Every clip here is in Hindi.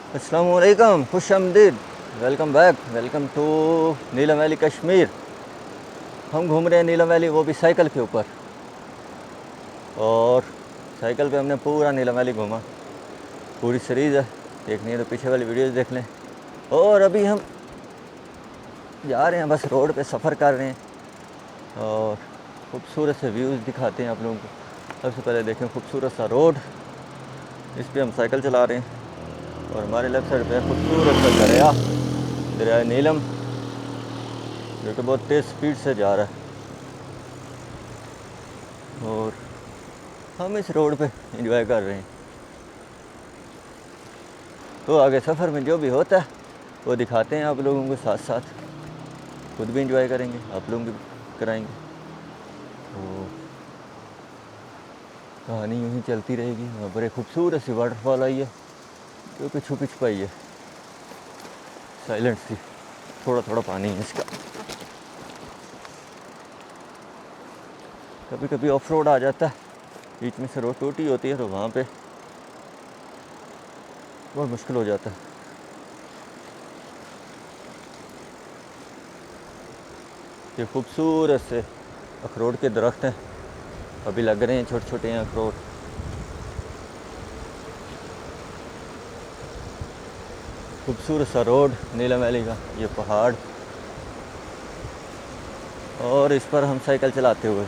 अस्सलाम वालेकुम, खुश आमदीद, welcome back, welcome to Neelam valley Kashmir. हम घूम रहे हैं नीलम वैली, वो भी साइकिल के ऊपर। और साइकिल पे हमने पूरा नीलम वैली घूमा। पूरी सीरीज़ है, देखनी है तो पीछे वाली वीडियोस देख लें। और अभी हम जा रहे हैं, बस रोड पे सफ़र कर रहे हैं और खूबसूरत से व्यूज़ दिखाते हैं आप लोगों को। सबसे पहले देखें खूबसूरत सा रोड, इस पर हम साइकिल चला रहे हैं। और हमारे लेफ्ट साइड पे खूबसूरत सा दरिया नीलम, जो कि बहुत तेज़ स्पीड से जा रहा है। और हम इस रोड पे एंजॉय कर रहे हैं। तो आगे सफ़र में जो भी होता है वो दिखाते हैं आप लोगों को, साथ साथ खुद भी एंजॉय करेंगे, आप लोगों भी कराएंगे। तो कहानी यूँ ही चलती रहेगी। वहाँ पर एक खूबसूरत सी वाटरफॉल आई है जो कि छुपी छुपाई है, साइलेंट सी, थोड़ा थोड़ा पानी है इसका। कभी कभी ऑफ रोड आ जाता है, बीच में से रोड टूटी होती है, तो वहाँ पे बहुत मुश्किल हो जाता है। ये खूबसूरत से अखरोट के दरख्त हैं, अभी लग रहे हैं, छोटे छोटे हैं अखरोट। खूबसूरत सा रोड नीलम वैली का, ये पहाड़, और इस पर हम साइकिल चलाते हुए।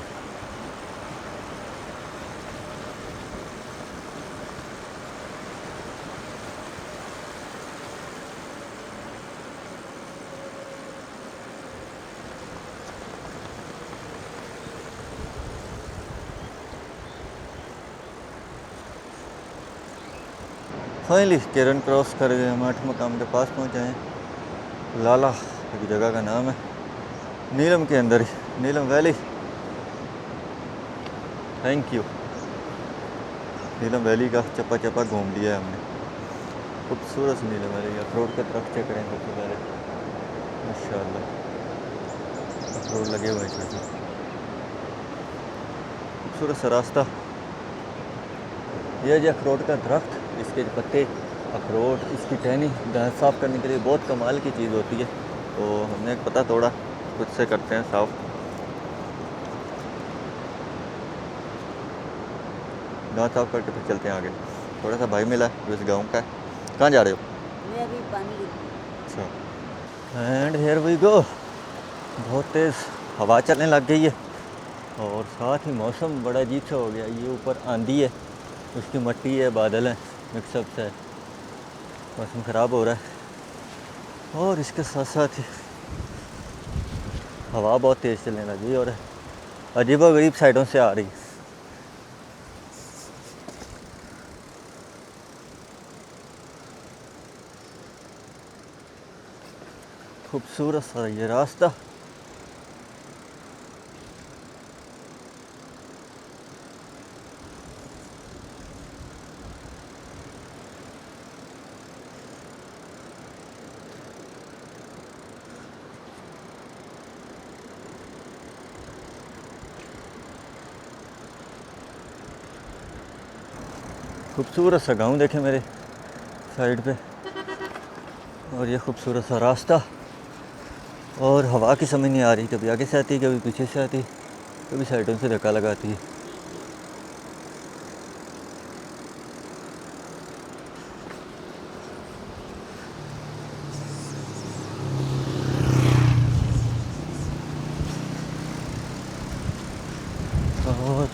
फाइनली केरन क्रॉस कर गए हम, 8 मकाम के पास पहुँच जाए। लाला एक जगह का नाम है, नीलम के अंदर ही, Neelam valley. Thank you. Neelam valley का चप्पा चप्पा घूम लिया है हमने। खूबसूरत सी नीलम वैली। अखरोट के दरख्त चेक करें सबसे पहले, माशाल्लाह अखरोट लगे हुए हैं छोटे छोटे। खूबसूरत सा रास्ता, यह जो अखरोट का दरख्त, इसके पत्ते, अखरोट, इसकी टहनी दांत साफ़ करने के लिए बहुत कमाल की चीज़ होती है। तो हमने एक पत्ता तोड़ा, खुद से करते हैं साफ़। दांत साफ़ करके फिर चलते हैं आगे। थोड़ा सा भाई मिला जो इस गाँव का है। कहाँ जा रहे हो? मैं अभी पानी अच्छा। And here we go. बहुत तेज़ हवा चलने लग गई है और साथ ही मौसम बड़ा अजीब सा हो गया। ये ऊपर आंधी है, उसकी मट्टी है, बादल है, मिक्सअप से मौसम ख़राब हो रहा है। और इसके साथ साथ ही हवा बहुत तेज़ चलने लगी और अजीबोगरीब साइडों से आ रही। खूबसूरत सा ये रास्ता। खूबसूरत सा गांव देखें मेरे साइड पे, और ये खूबसूरत सा रास्ता। और हवा की समझ नहीं आ रही, कभी आगे से आती है, कभी पीछे से आती है, कभी साइडों से धक्का लगाती है। और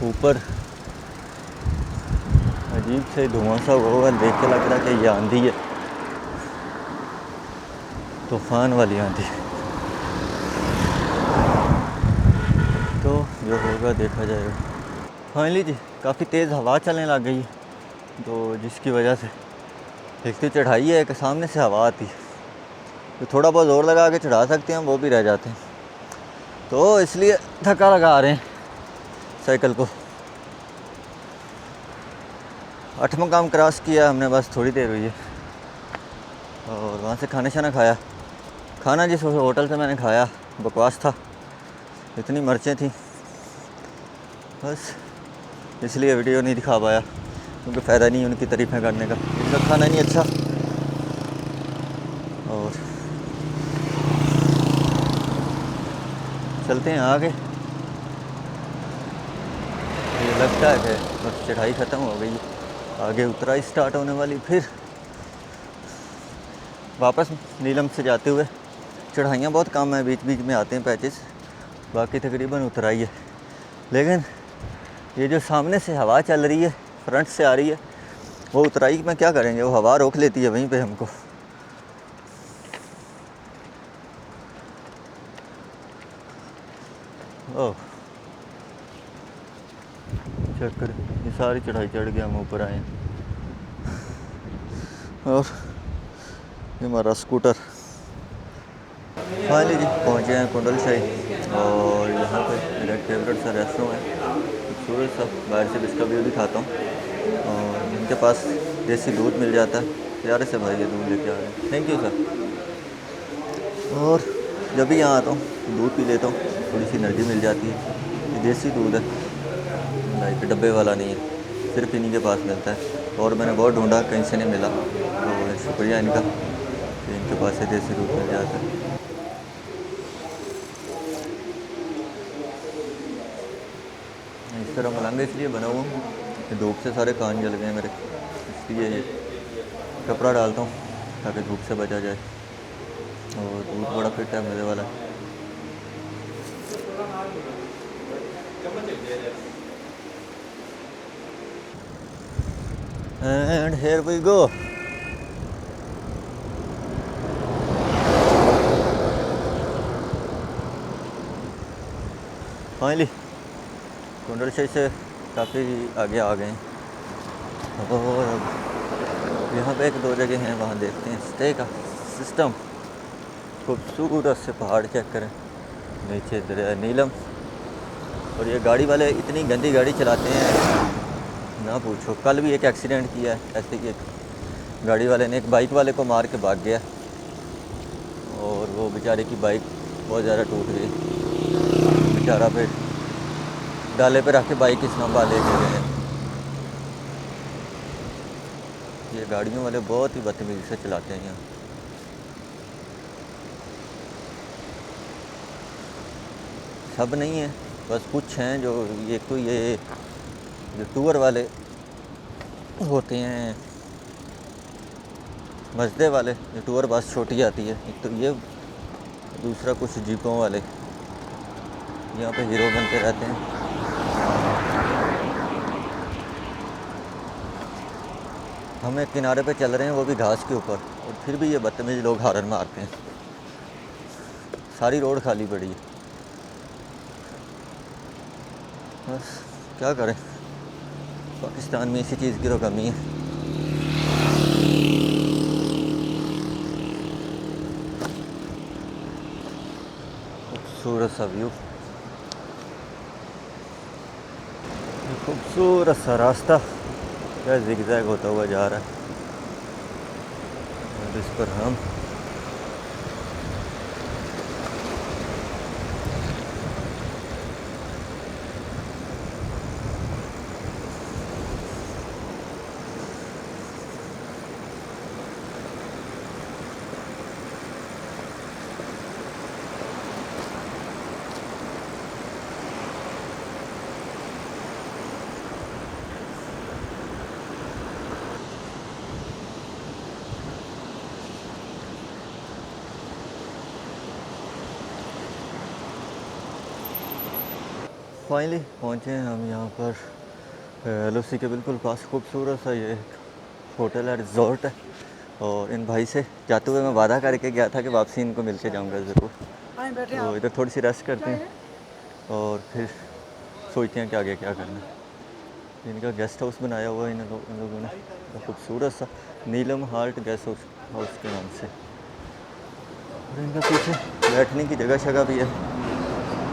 ऊपर अजीब से धुआं सा हुआ, देख के लग रहा है कि ये आंधी है, तूफान वाली आंधी। तो जो होगा देखा जाएगा। फाइनली जी काफ़ी तेज़ हवा चलने लग गई है, तो जिसकी वजह से एक तो चढ़ाई है, एक सामने से हवा आती है, तो थोड़ा बहुत ज़ोर लगा के चढ़ा सकते हैं हम, वो भी रह जाते हैं, तो इसलिए धक्का लगा रहे हैं साइकिल को। 8 मकाम क्रॉस किया हमने, बस थोड़ी देर हुई है। और वहाँ से खाना शाना खाया। खाना जिस होटल से मैंने खाया बकवास था, इतनी मिर्चें थी, बस इसलिए वीडियो नहीं दिखा पाया। क्योंकि फ़ायदा नहीं है उनकी तारीफ़ें करने का, इनका खाना नहीं अच्छा। और चलते हैं आगे। ये लगता है कि बस चढ़ाई ख़त्म हो गई, आगे उतराई स्टार्ट होने वाली। फिर वापस नीलम से जाते हुए चढ़ाइयाँ बहुत कम है, बीच बीच में आते हैं पैचेस, बाकी तकरीबन उतराई है। लेकिन ये जो सामने से हवा चल रही है, फ्रंट से आ रही है, वो उतराई में क्या करेंगे, वो हवा रोक लेती है वहीं पे हमको। ओह चक्कर, ये सारी चढ़ाई चढ़ के हम ऊपर आए हैं। और ये हमारा स्कूटर। फाइनली जी पहुँचे हैं कुंडल शाही, और यहाँ पे मेरा फेवरेट सा रेस्टोरेंट है, खूबसूरत सा। बाहर से इसका व्यू दिखाता हूँ। और इनके पास देसी दूध मिल जाता है, प्यारे से भाई ये दूध लेके आ रहे हैं, थैंक यू सर। और जब भी यहाँ आता हूँ दूध पी लेता हूँ, थोड़ी सी एनर्जी मिल जाती है। ये देसी दूध है, लाइक डब्बे वाला नहीं है, सिर्फ इन्हीं के पास मिलता है। और मैंने बहुत ढूंढा, कहीं से नहीं मिला, तो शुक्रिया इनका कि इनके पास से देसी दूध मिल जाता है। इस तरह मलंगा इसलिए बना हुआ हूँ कि धूप से सारे कान जल गए मेरे, इसलिए ये कपड़ा डालता हूँ ताकि धूप से बचा जाए। और दूध बड़ा फिट है, मज़े वाला। And here we go. Finally Kundal Shahi से काफ़ी आगे आ गए हैं। और अब यहाँ पे एक दो जगह हैं, वहाँ देखते हैं स्टे का सिस्टम। खूबसूरत से पहाड़ चेक करें, नीचे दरिया नीलम। और ये गाड़ी वाले इतनी गंदी गाड़ी चलाते हैं ना पूछो। कल भी एक एक्सीडेंट किया है ऐसे कि एक गाड़ी वाले ने एक बाइक वाले को मार के भाग गया, और वो बेचारे की बाइक बहुत ज़्यादा टूट गई। बेचारा फिर डाले पे रख के बाइक इस्लामाबाद लेके गए। ये गाड़ियों वाले बहुत ही बदतमीजी से चलाते हैं यहाँ। सब नहीं है, बस कुछ हैं जो, एक तो ये जो टूर वाले होते हैं, मजदे वाले, जो टूर बस छोटी आती है, एक तो ये, दूसरा कुछ जीपों वाले यहाँ पे हीरो बनते रहते हैं। हम एक किनारे पे चल रहे हैं, वो भी घास के ऊपर, और फिर भी ये बदतमीज लोग हॉर्न मारते हैं। सारी रोड खाली पड़ी है, बस क्या करें, पाकिस्तान में इसी चीज़ की तो कमी है। खूबसूरत सा व्यू, खूबसूरत सा रास्ता क्या जिगजैग होता हुआ जा रहा है। और इस पर हम फाइनली पहुँचे हैं हम यहाँ पर LOC के बिल्कुल पास। खूबसूरत सा ये होटल है, रिजॉर्ट है। और इन भाई से जाते हुए मैं वादा करके गया था कि वापसी इनको मिल के जाऊँगा ज़रूर। तो इधर थोड़ी सी रेस्ट करते हैं और फिर सोचते हैं कि आगे क्या करना है। इनका गेस्ट हाउस बनाया हुआ है इन लोगों ने, तो खूबसूरत सा नीलम हाल्ट गेस्ट हाउस के नाम से। और इनका पीछे बैठने की जगह शगह भी है,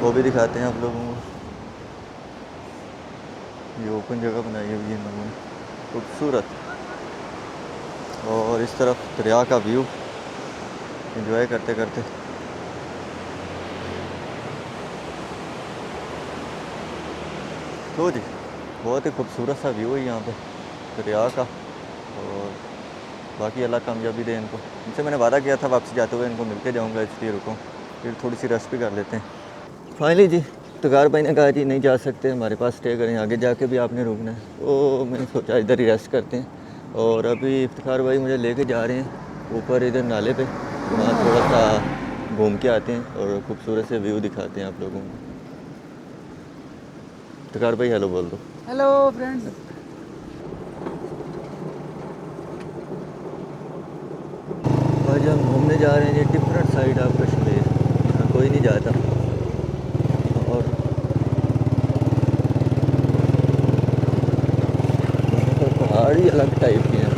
वो भी दिखाते हैं आप लोगों को। ये ओपन जगह बनाई हुई है इन लोगों ने, खूबसूरत। और इस तरफ दरिया का व्यू एंजॉय करते करते तो जी बहुत ही खूबसूरत सा व्यू है यहाँ पे। दरिया का। और बाकी अल्लाह कामयाबी दे इनको। इनसे मैंने वादा किया था वापसी जाते हुए इनको मिलके जाऊँगा, इसलिए रुको, फिर थोड़ी सी रेस्ट भी कर लेते हैं। फाइनली जी इफ्तिखार भाई ने कहा जी नहीं जा सकते, हमारे पास स्टे करें, आगे जाके भी आपने रुकना है, तो मैंने सोचा इधर ही रेस्ट करते हैं। और अभी इफ्तिखार भाई मुझे लेके जा रहे हैं ऊपर इधर नाले पे, वहाँ थोड़ा सा घूम के आते हैं और खूबसूरत से व्यू दिखाते हैं आप लोगों को। इफ्तिखार भाई हेलो बोल दो। Hello friends. आज हम घूमने जा रहे हैं जी डिफरेंट साइड ऑफ कश्मीर, यहाँ कोई नहीं जाता। और पहाड़ ही अलग टाइप के हैं।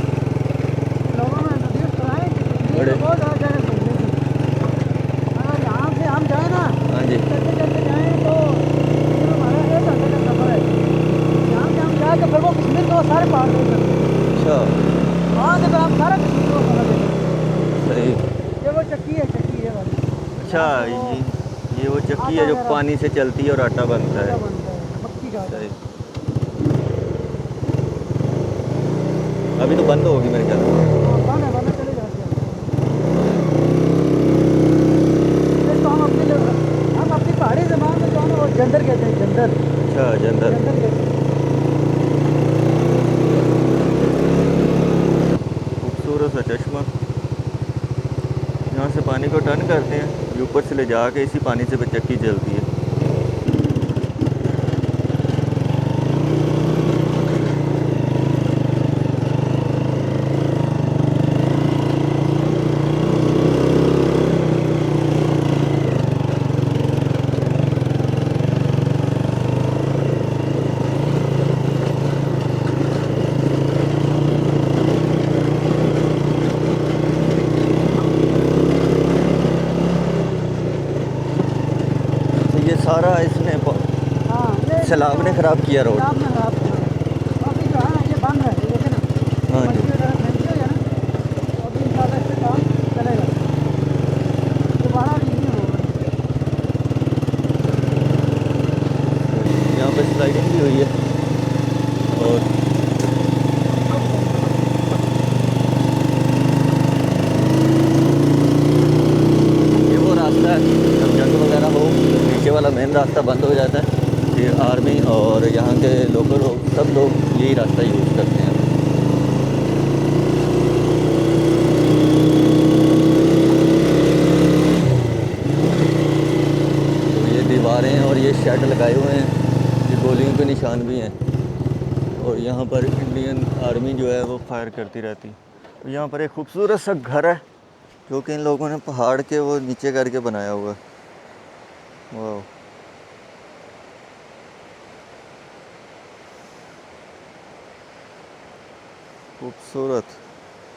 लोगों में इंट्रोड्यूस कराएं कि कश्मीर बड़े में बहुत ज़्यादा जगह घूमने की। अगर यहाँ से हम जाए ना, हाँ जी चलते चलते जाएँ तो ये हमारा 1 घंटे का सफ़र है। यहाँ से हम जाए तो फिर वो कश्मीर के वो सारे पहाड़ देख सकते हैं। अच्छा वहाँ से फिर हम सारा कश्मीर को घूमने देखेंगे। सही। ये वो चक्की है, चक्की ये वाली। अच्छा यहाँ से वो ये वो चक्की है आटा जो वगैरह पानी से चलती है और आटा बनता आटा है। बनता है, मक्की का आटा। सही। अभी तो बंद होगी मेरे ख्याल से। हाँ बंद है, चले जाते हैं। इसको हम अपनी पहाड़ी ज़बान में जो है ना वो जंदर कहते हैं, जंदर। अच्छा जंदर। जंदर कहते हैं। खूबसूरत सा चश्मा, यहाँ से पानी को टर्न करते हैं, ये ऊपर से ले जाके इसी पानी से फिर चक्की चलती है। तो ये सारा इसने हाँ ये सैलाब ने ख़राब किया रोड। सैलाब में खराब किया। अभी जो है ना ये बंद है, ये देखे ना। हाँ जी। मछली वगैरह फैंसी हो जाए ना, तो अभी इंशाल्लाह इससे काम चलेगा, दोबारा भी नहीं होगा। यहाँ पे स्लाइडिंग भी हुई है। और ये वो रास्ता है जब जंग वगैरह हो तो नीचे वाला मेन रास्ता बंद हो जाता है, फिर आर्मी और यहाँ के लोकल लोग सब लोग यही रास्ता यूज़ करते हैं। तो ये दीवारें और ये शेड लगाए हुए हैं, ये गोलियों के निशान भी हैं। और यहाँ पर इंडियन आर्मी जो है वो फायर करती रहती है। तो यहाँ पर एक खूबसूरत सा घर है जो कि इन लोगों ने पहाड़ के वो नीचे करके बनाया हुआ है। वाह खूबसूरत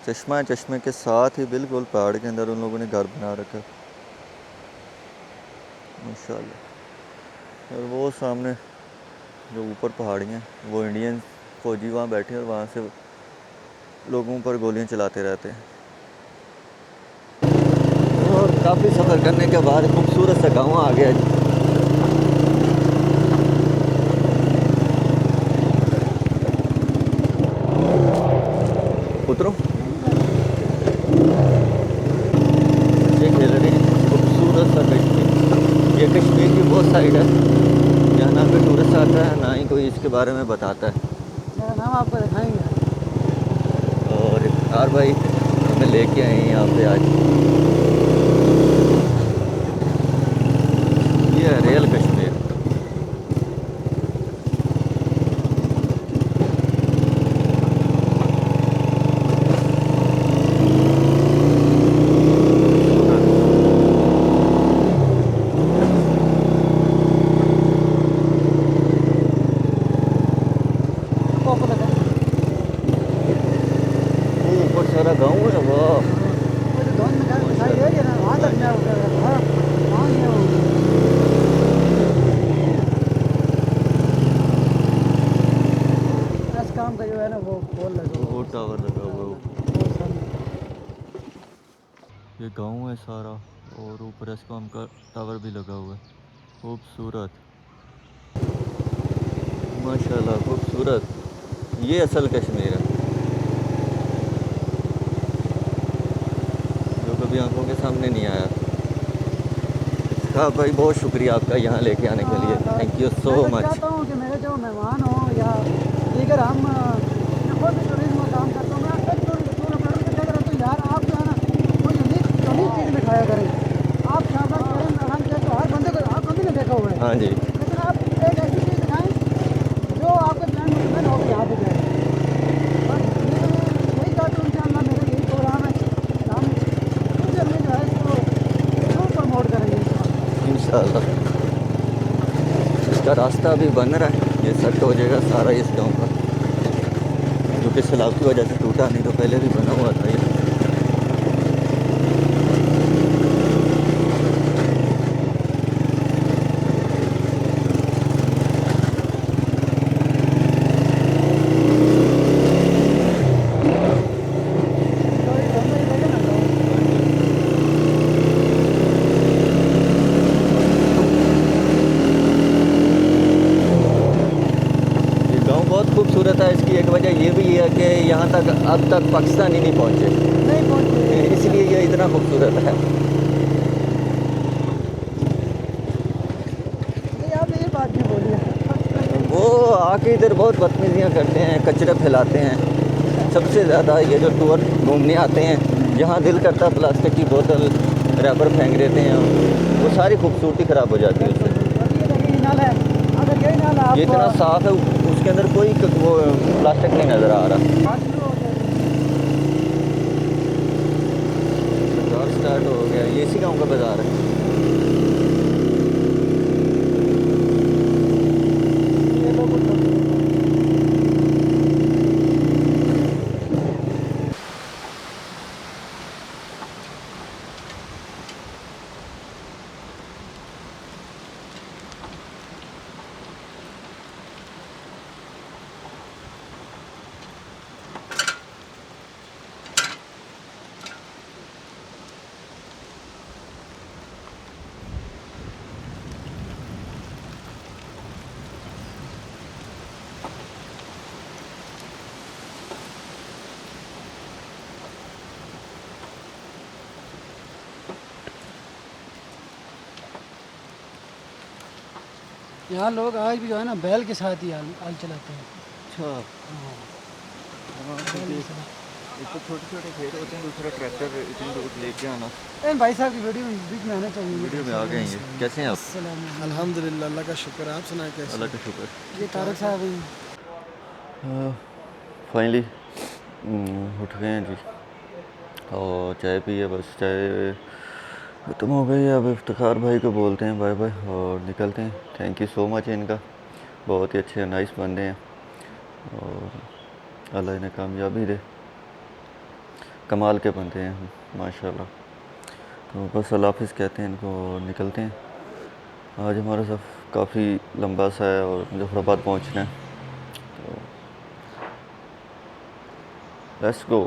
चश्मा है, चश्मे के साथ ही बिल्कुल पहाड़ के अंदर उन लोगों ने घर बना रखा है माशाल्लाह। और वो सामने जो ऊपर पहाड़ियाँ वो इंडियन फौजी वहाँ बैठे और वहाँ से लोगों पर गोलियां चलाते रहते हैं। और काफ़ी सफ़र करने के बाद खूबसूरत सा गाँव आ गया जी। उतरो ये खेल रही खूबसूरत सा कश्मीर। ये कश्मीर की वो साइड है जहाँ ना कोई टूरिस्ट आता है ना ही कोई इसके बारे में बताता है। मेरा नाम आपको दिखाएंगे। और इफ्तार भाई हमें लेके आए हैं यहाँ पे आज। ये है रियल कश्मीर। आपको लगा वो ऊपर सारा गाँव है वाह। वो जो धुंध में दिखाई दे रही है ना, वहाँ तक मैं हाँ वहाँ ये वो इस काम का जो है ना वो पोल लगा वो टावर लगा हुआ है ऊपर। वो सामने। ये गांव है सारा और ऊपर एस्कॉम का टावर भी लगा हुआ है। खूबसूरत माशाल्लाह खूबसूरत। ये असल कश्मीर है जो कभी आंखों के सामने नहीं आया। हाँ भाई, बहुत शुक्रिया आपका यहाँ लेके आने के लिए, थैंक यू सो मैं तो मच। चाहता हूँ कि मेरे जो मेहमान हो या दीगर हम मैं खुद भी टूरिज्म में काम करता हूँ, मैं अक्सर टूर ऑपरेटर से कहता रहता हूँ यार आप जो है ना कोई यूनिक चीज़ दिखाया करें। आप शानदार करें आराम से, तो हर बंदे को हर बंदे ने देखा हुआ है, हाँ जी, लेकिन आप एक ऐसी चीज़ दिखाएं जो आपके प्लान में हो कि यहाँ पे जाए। बस यही चाहता हूँ, इंशाअल्लाह मेरा यही प्रोग्राम है, हम फ्यूचर में जो है इसको जरूर प्रमोट करेंगे इंशाल्लाह। इसका रास्ता अभी बन रहा है, ये सेट हो जाएगा सारा इस गांव का, जो कि सैलाब की वजह से टूटा, नहीं तो पहले भी बना हुआ था ये। ये गांव बहुत खूबसूरत है। इसकी एक वजह ये भी है कि यहाँ तक अब तक पाकिस्तानी नहीं पहुँचे, नहीं पहुँचे। इसलिए ये इतना खूबसूरत है। नहीं आपने ये बात नहीं बोली है। वो आके इधर बहुत बदतमीजियाँ करते हैं, कचरे फैलाते हैं। सबसे ज़्यादा ये जो टूर घूमने आते हैं, जहाँ दिल करता है प्लास्टिक की बोतल रैपर फेंक देते हैं, वो सारी खूबसूरती ख़राब हो जाती है उससे। यही नाला है, अगर यही नाला ये इतना साफ़ है, उसके अंदर कोई वो प्लास्टिक नहीं नज़र आ रहा। बाज़ार स्टार्ट हो गया, ये इसी गाँव का बाज़ार है। यहाँ लोग आज भी जो है ना बैल के साथ ही हाल चलाते हैं। अच्छा, एक तो छोटे छोटे खेत होते हैं, दूसरा ट्रैक्टर इतनी दूर लेके आना। इन भाई साहब की वीडियो में बीच में आना चाहिए। वीडियो में आ गए हैं ये। कैसे हैं आप? अस्सलाम वालेकुम। अल्हम्दुलिल्लाह, अल्लाह का शुक्र है। आप सुनाए कैसे? अल्लाह का शुक्र। ये तारक साहब हैं। फाइनली उठ गए हैं जी, और चाय पी है, बस चाय ख़त्म हो गई है। अब इफ्तिखार भाई को बोलते हैं बाय बाय और निकलते हैं। थैंक यू सो मच इनका, बहुत ही अच्छे नाइस बंदे हैं, और अल्लाह इन्हें कामयाबी दे। कमाल के बंदे हैं माशाल्लाह। तो बस अल्लाह हाफिज़ कहते हैं इनको और निकलते हैं। आज हमारा सफ़र काफ़ी लंबा सा है और मुजफ्फराबाद पहुंचना है, तो लेट्स गो।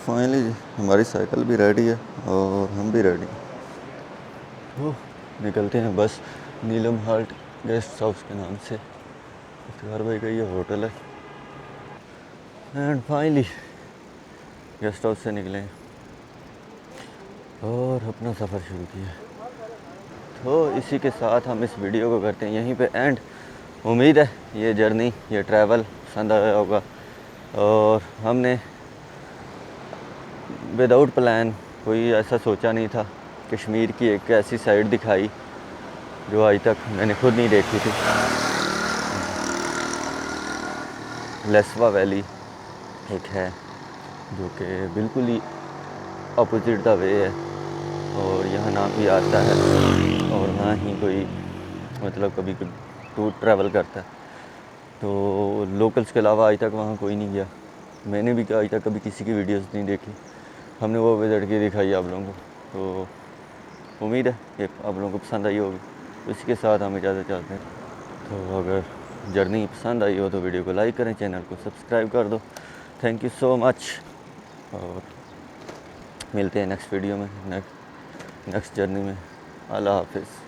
फाइनली हमारी साइकिल भी रेडी है और हम भी रेडी हैं, तो निकलते हैं। बस नीलम हाल्ट गेस्ट हाउस के नाम से इफ्तिखार भाई का ये होटल है। एंड फाइनली गेस्ट हाउस से निकले और अपना सफ़र शुरू किया। तो इसी के साथ हम इस वीडियो को करते हैं यहीं पे एंड। उम्मीद है ये जर्नी, ये ट्रैवल पसंद आया होगा, और हमने विदाउट प्लान कोई ऐसा सोचा नहीं था। कश्मीर की एक ऐसी साइड दिखाई जो आज तक मैंने खुद नहीं देखी थी। लेस्वा वैली एक है जो कि बिल्कुल ही अपोजिट द वे है, और यहाँ ना भी आता है और ना ही कोई मतलब कभी टूर ट्रैवल करता है। तो लोकल्स के अलावा आज तक वहाँ कोई नहीं गया। मैंने भी आज तक कभी किसी की वीडियोस नहीं देखी, हमने वो विजिट की दिखाई आप लोगों को। तो उम्मीद है कि आप लोगों को पसंद आई होगी। तो इसी के साथ हम इजाज़त चाहते हैं। तो अगर जर्नी पसंद आई हो तो वीडियो को लाइक करें, चैनल को सब्सक्राइब कर दो। थैंक यू सो मच, और मिलते हैं नेक्स्ट वीडियो में, नेक्स्ट जर्नी में। अल्लाह हाफिज़।